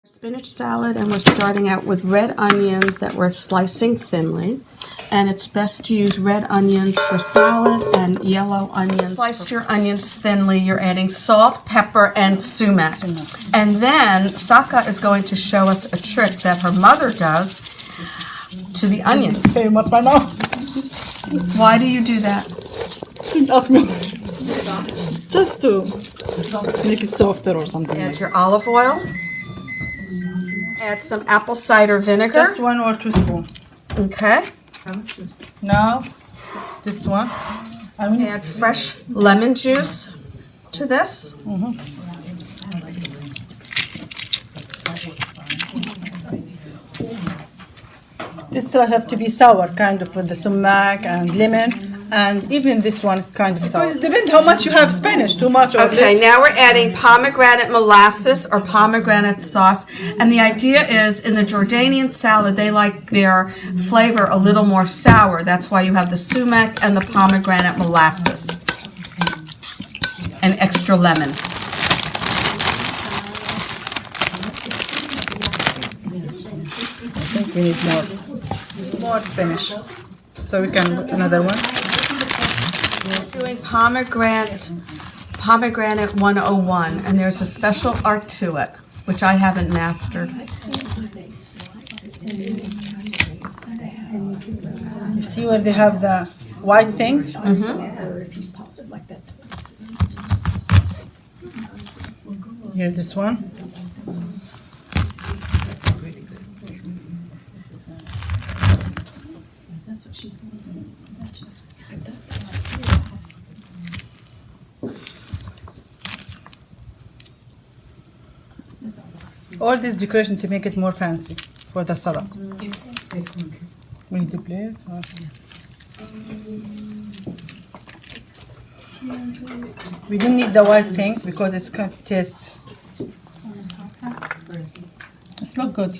Spinach salad, and we're starting out with red onions that we're slicing thinly. And it's best to use red onions for salad and yellow onions. Sliced your onions thinly, you're adding salt, pepper, and sumac. And then Sakha is going to show us a trick that her mother does to the onions. Okay, what's my mouth? Why do you do that? Ask me. Just to make it softer or something. Add your olive oil. Add some apple cider vinegar. Just 1 or 2 spoons. Okay. Now, this one. Add fresh lemon juice to this. This will have to be sour, kind of, with the sumac and lemon, and even this one kind of sour. It depends how much you have Spanish, too much or Okay, less. now we're adding pomegranate molasses or pomegranate sauce. And the idea is in the Jordanian salad, they like their flavor a little more sour. That's why you have the sumac and the pomegranate molasses. And extra lemon. I think we need more Spanish. So we can put another one. We're doing pomegranate 101, and there's a special art to it, which I haven't mastered. You see where they have the white thing? Here, this one. All this decoration to make it more fancy for the salad. We need to play it. We don't need the white thing because it's going to taste. It's not good.